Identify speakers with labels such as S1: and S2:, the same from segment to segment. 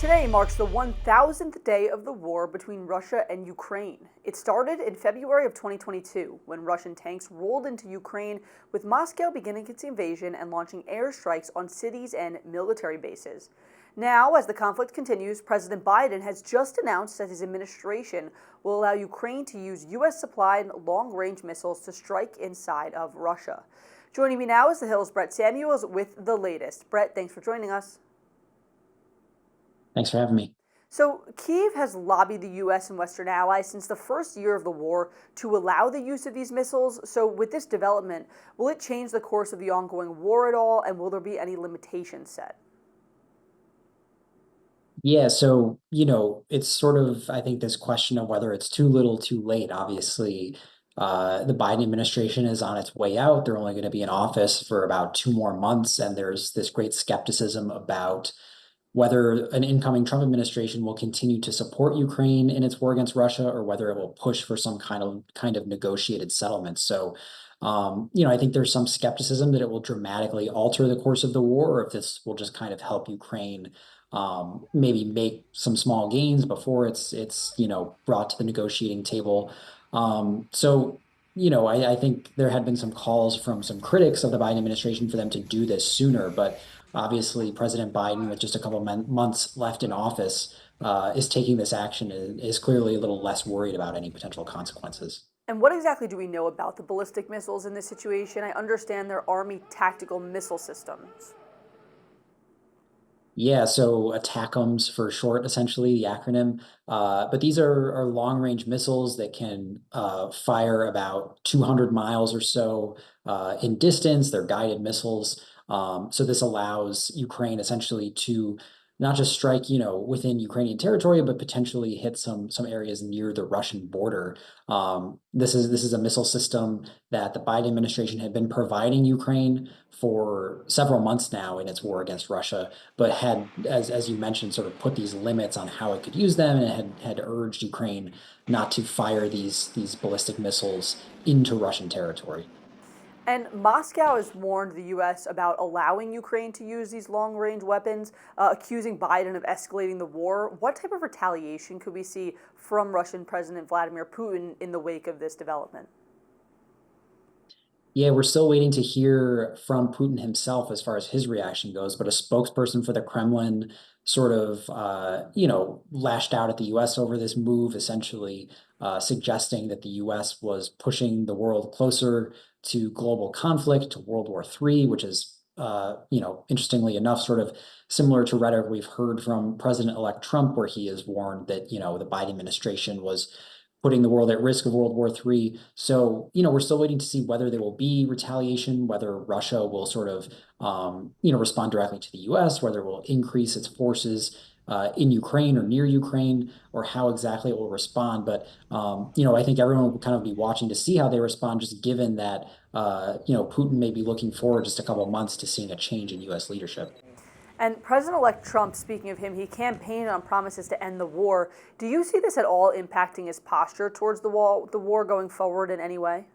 S1: Today marks the 1,000th day of the war between Russia and Ukraine. It started in February of 2022 when Russian tanks rolled into Ukraine, with Moscow beginning its invasion and launching airstrikes on cities and military bases. Now, as the conflict continues, President Biden has just announced that his administration will allow Ukraine to use U.S.-supplied long-range missiles to strike inside of Russia. Joining me now is The Hill's Brett Samuels with the latest. Brett, thanks for joining us.
S2: Thanks for having me.
S1: So, Kyiv has lobbied the U.S. and Western allies since the first year of the war to allow the use of these missiles. So, with this development, will it change the course of the ongoing war at all, and will there be any limitations set?
S2: Yeah, so, it's sort of, I think, this question of whether it's too little, too late. Obviously, the Biden administration is on its way out. They're only going to be in office for about 2 more months, and there's this great skepticism about whether an incoming Trump administration will continue to support Ukraine in its war against Russia, or whether it will push for some kind of negotiated settlement. So, I think there's some skepticism that it will dramatically alter the course of the war, or if this will just kind of help Ukraine maybe make some small gains before it's brought to the negotiating table. I think there had been some calls from some critics of the Biden administration for them to do this sooner, but obviously, President Biden, with just a couple of months left in office, is taking this action and is clearly a little less worried about any potential consequences.
S1: And what exactly do we know about the ballistic missiles in this situation? I understand they're Army tactical missile systems.
S2: Yeah, so ATACMS for short, essentially, the acronym. But these are long-range missiles that can fire about 200 miles or so in distance. They're guided missiles. So this allows Ukraine essentially to not just strike, within Ukrainian territory, but potentially hit some areas near the Russian border. This is a missile system that the Biden administration had been providing Ukraine for several months now in its war against Russia, but had, as you mentioned, sort of put these limits on how it could use them, and had urged Ukraine not to fire these ballistic missiles into Russian territory.
S1: And Moscow has warned the U.S. about allowing Ukraine to use these long range weapons, accusing Biden of escalating the war. What type of retaliation could we see from Russian President Vladimir Putin in the wake of this development?
S2: Yeah, we're still waiting to hear from Putin himself as far as his reaction goes, but a spokesperson for the Kremlin sort of, lashed out at the U.S. over this move, essentially suggesting that the U.S. was pushing the world closer to global conflict, to World War III, which is, interestingly enough, sort of similar to rhetoric we've heard from President-elect Trump, where he has warned that, the Biden administration was putting the world at risk of World War III. So, we're still waiting to see whether there will be retaliation, whether Russia will sort of, respond directly to the US, whether it will increase its forces in Ukraine or near Ukraine, or how exactly it will respond. But, I think everyone will kind of be watching to see how they respond, just given that, Putin may be looking forward just a couple of months to seeing a change in US leadership.
S1: And President-elect Trump, speaking of him, he campaigned on promises to end the war. Do you see this at all impacting his posture towards the war going forward in any way?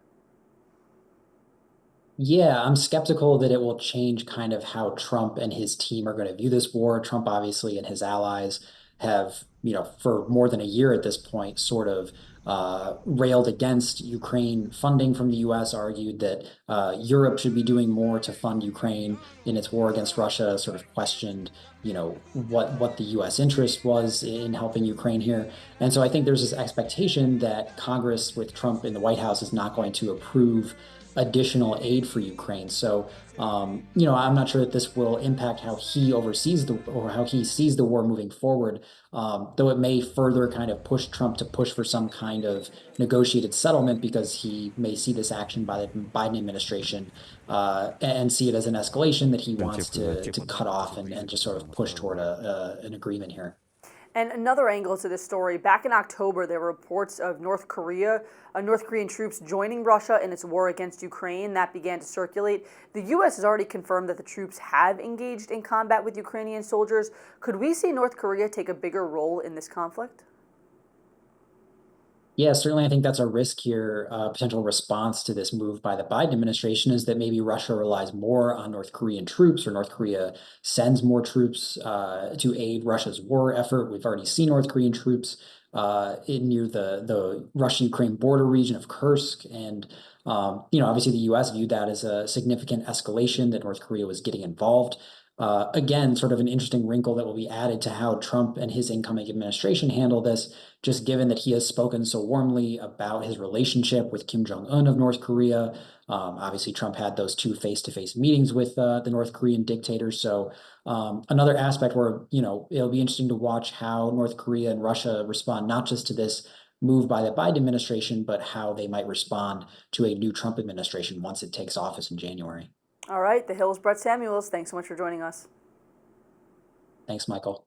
S2: Yeah, I'm skeptical that it will change kind of how Trump and his team are going to view this war. Trump, obviously, and his allies have, for more than a year at this point, sort of railed against Ukraine funding from the US, argued that Europe should be doing more to fund Ukraine in its war against Russia, sort of questioned, what the US interest was in helping Ukraine here. And so I think there's this expectation that Congress, with Trump in the White House, is not going to approve additional aid for Ukraine. So, I'm not sure that this will impact how he oversees or how he sees the war moving forward. Though it may further kind of push Trump to push for some kind of negotiated settlement, because he may see this action by the Biden administration and see it as an escalation that he wants to cut off, and just sort of push toward an agreement here.
S1: And another angle to this story, back in October, there were reports of North Korean troops joining Russia in its war against Ukraine. That began to circulate. The U.S. has already confirmed that the troops have engaged in combat with Ukrainian soldiers. Could we see North Korea take a bigger role in this conflict?
S2: Yeah, certainly. I think that's a risk here. Potential response to this move by the Biden administration is that maybe Russia relies more on North Korean troops, or North Korea sends more troops to aid Russia's war effort. We've already seen North Korean troops in near the Russian-Ukraine border region of Kursk, and obviously the U.S. viewed that as a significant escalation that North Korea was getting involved. Again, sort of an interesting wrinkle that will be added to how Trump and his incoming administration handle this, just given that he has spoken so warmly about his relationship with Kim Jong-un of North Korea. Obviously, Trump had those two face-to-face meetings with the North Korean dictator. So another aspect where, it'll be interesting to watch how North Korea and Russia respond, not just to this move by the Biden administration, but how they might respond to a new Trump administration once it takes office in January.
S1: All right, The Hill's Brett Samuels. Thanks so much for joining us.
S2: Thanks, Michael.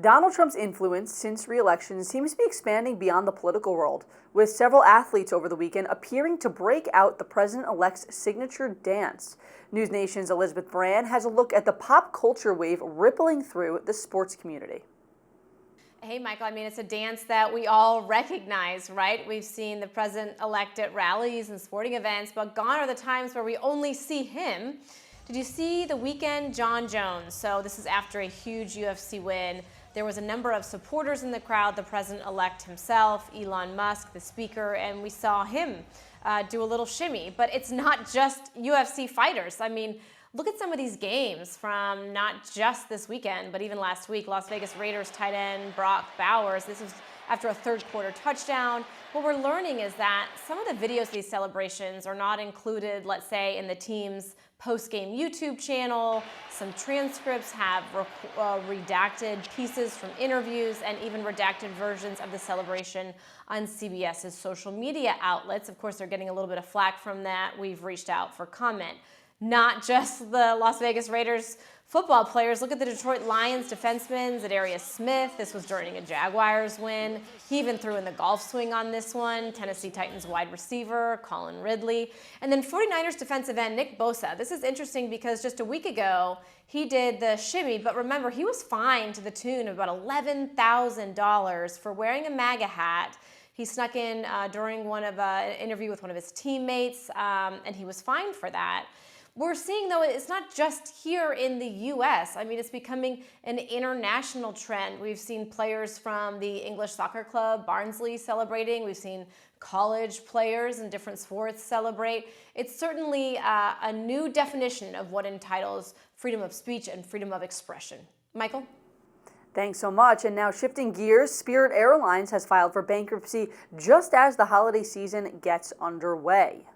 S1: Donald Trump's influence since re-election seems to be expanding beyond the political world, with several athletes over the weekend appearing to break out the president-elect's signature dance. News Nation's Elizabeth Brand has a look at the pop culture wave rippling through the sports community.
S3: Hey, Michael, it's a dance that we all recognize, right? We've seen the president-elect at rallies and sporting events, but gone are the times where we only see him. Did you see the weekend John Jones? So this is after a huge UFC win. There was a number of supporters in the crowd, the president-elect himself, Elon Musk, the speaker, and we saw him do a little shimmy. But it's not just UFC fighters. Look at some of these games from not just this weekend, but even last week. Las Vegas Raiders tight end Brock Bowers. This was after a third quarter touchdown. What we're learning is that some of the videos of these celebrations are not included, let's say, in the team's post-game YouTube channel. Some transcripts have redacted pieces from interviews and even redacted versions of the celebration on CBS's social media outlets. Of course, they're getting a little bit of flack from that. We've reached out for comment. Not just the Las Vegas Raiders football players. Look at the Detroit Lions defenseman, Zadarius Smith. This was during a Jaguars win. He even threw in the golf swing on this one. Tennessee Titans wide receiver, Colin Ridley. And then 49ers defensive end, Nick Bosa. This is interesting because just a week ago, he did the shimmy, but remember, he was fined to the tune of about $11,000 for wearing a MAGA hat. He snuck in during an interview with one of his teammates, and he was fined for that. We're seeing, though, it's not just here in the U.S. It's becoming an international trend. We've seen players from the English soccer club, Barnsley, celebrating. We've seen college players in different sports celebrate. It's certainly a new definition of what entitles freedom of speech and freedom of expression. Michael?
S1: Thanks so much. And now shifting gears, Spirit Airlines has filed for bankruptcy just as the holiday season gets underway.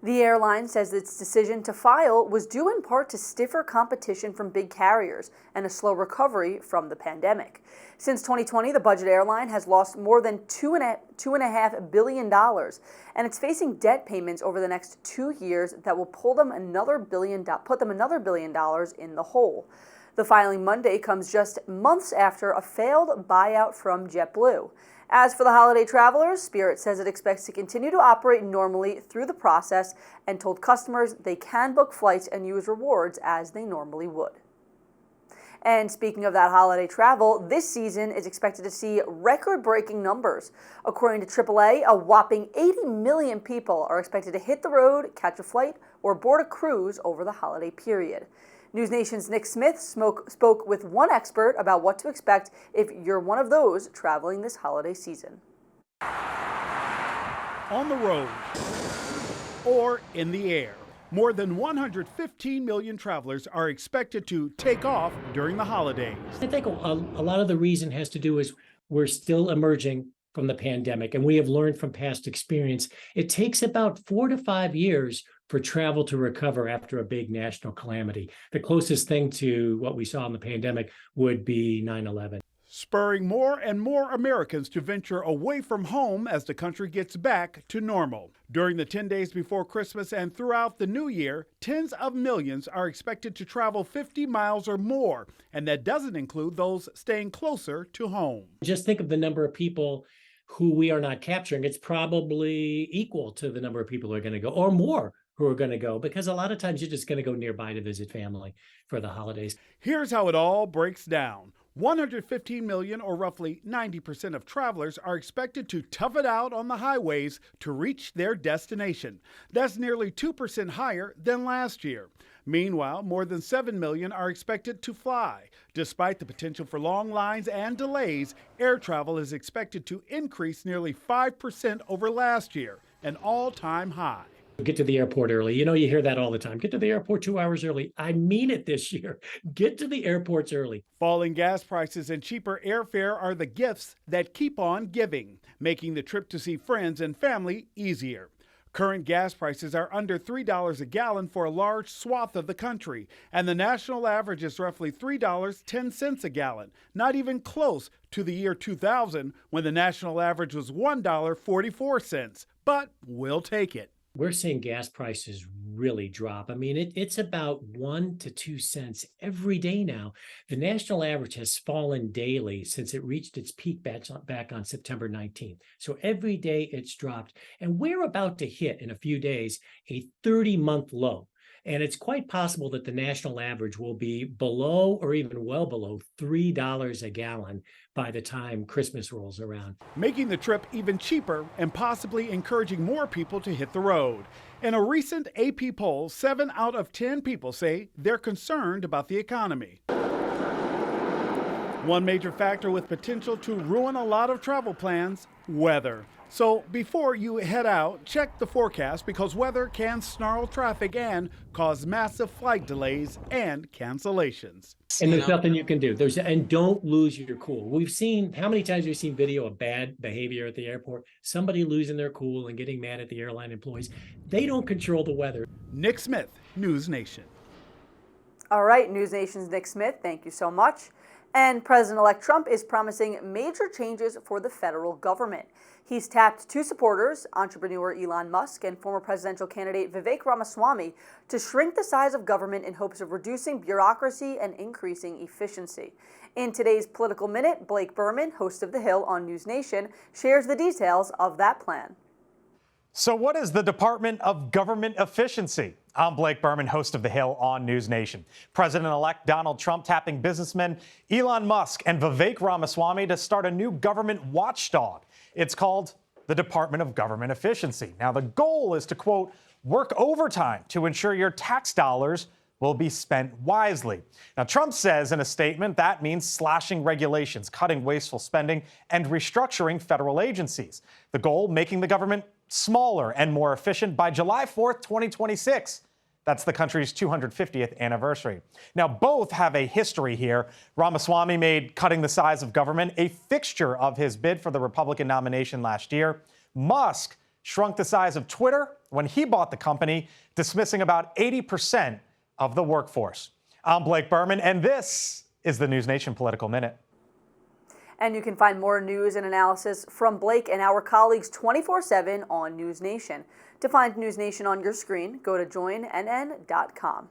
S1: The airline says its decision to file was due in part to stiffer competition from big carriers and a slow recovery from the pandemic. Since 2020, the budget airline has lost more than $2.5 billion, and it's facing debt payments over the next 2 years that will put them another $1 billion in the hole. The filing Monday comes just months after a failed buyout from JetBlue. As for the holiday travelers, Spirit says it expects to continue to operate normally through the process and told customers they can book flights and use rewards as they normally would. And speaking of that holiday travel, this season is expected to see record-breaking numbers. According to AAA, a whopping 80 million people are expected to hit the road, catch a flight, or board a cruise over the holiday period. News Nation's Nick Smith spoke with one expert about what to expect if you're one of those traveling this holiday season.
S4: On the road or in the air, more than 115 million travelers are expected to take off during the holidays.
S5: I think a lot of the reason has to do is we're still emerging from the pandemic, and we have learned from past experience. It takes about 4 to 5 years for travel to recover after a big national calamity. The closest thing to what we saw in the pandemic would be 9/11.
S4: Spurring more and more Americans to venture away from home as the country gets back to normal. During the 10 days before Christmas and throughout the new year, tens of millions are expected to travel 50 miles or more, and that doesn't include those staying closer to home.
S5: Just think of the number of people who we are not capturing. It's probably equal to the number of people who are going to go, or more who are going to go, because a lot of times you're just going to go nearby to visit family for the holidays.
S4: Here's how it all breaks down. 115 million, or roughly 90% of travelers, are expected to tough it out on the highways to reach their destination. That's nearly 2% higher than last year. Meanwhile, more than 7 million are expected to fly. Despite the potential for long lines and delays, air travel is expected to increase nearly 5% over last year, an all-time high.
S5: Get to the airport early. You hear that all the time. Get to the airport 2 hours early. I mean it this year. Get to the airports early.
S4: Falling gas prices and cheaper airfare are the gifts that keep on giving, making the trip to see friends and family easier. Current gas prices are under $3 a gallon for a large swath of the country, and the national average is roughly $3.10 a gallon, not even close to the year 2000 when the national average was $1.44. But we'll take it.
S5: We're seeing gas prices really drop. I mean, it's about 1 to 2 cents every day now. The national average has fallen daily since it reached its peak back on September 19th. So every day it's dropped. And we're about to hit in a few days a 30-month low. And it's quite possible that the national average will be below or even well below $3 a gallon by the time Christmas rolls around.
S4: Making the trip even cheaper and possibly encouraging more people to hit the road. In a recent AP poll, 7 out of 10 people say they're concerned about the economy. One major factor with potential to ruin a lot of travel plans: weather. So before you head out, check the forecast, because weather can snarl traffic and cause massive flight delays and cancellations.
S5: And there's nothing you can do. And don't lose your cool. How many times we've seen video of bad behavior at the airport? Somebody losing their cool and getting mad at the airline employees. They don't control the weather.
S4: Nick Smith, News Nation.
S1: All right, News Nation's Nick Smith, thank you so much. And President-elect Trump is promising major changes for the federal government. He's tapped 2 supporters, entrepreneur Elon Musk and former presidential candidate Vivek Ramaswamy, to shrink the size of government in hopes of reducing bureaucracy and increasing efficiency. In today's Political Minute, Blake Berman, host of The Hill on News Nation, shares the details of that plan.
S6: So what is the Department of Government Efficiency? I'm Blake Berman, host of The Hill on News Nation. President-elect Donald Trump tapping businessmen Elon Musk and Vivek Ramaswamy to start a new government watchdog. It's called the Department of Government Efficiency. Now, the goal is to, quote, work overtime to ensure your tax dollars will be spent wisely. Now, Trump says in a statement that means slashing regulations, cutting wasteful spending, and restructuring federal agencies. The goal, making the government smaller and more efficient by July 4th, 2026. That's the country's 250th anniversary. Now, both have a history here. Ramaswamy made cutting the size of government a fixture of his bid for the Republican nomination last year. Musk shrunk the size of Twitter when he bought the company, dismissing about 80% of the workforce. I'm Blake Berman, and this is the News Nation Political Minute.
S1: And you can find more news and analysis from Blake and our colleagues 24/7 on News Nation. To find News Nation on your screen, go to joinnn.com.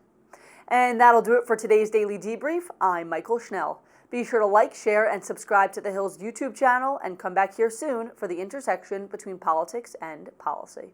S1: And that'll do it for today's Daily Debrief. I'm Mychael Schnell. Be sure to like, share, and subscribe to The Hill's YouTube channel, and come back here soon for the intersection between politics and policy.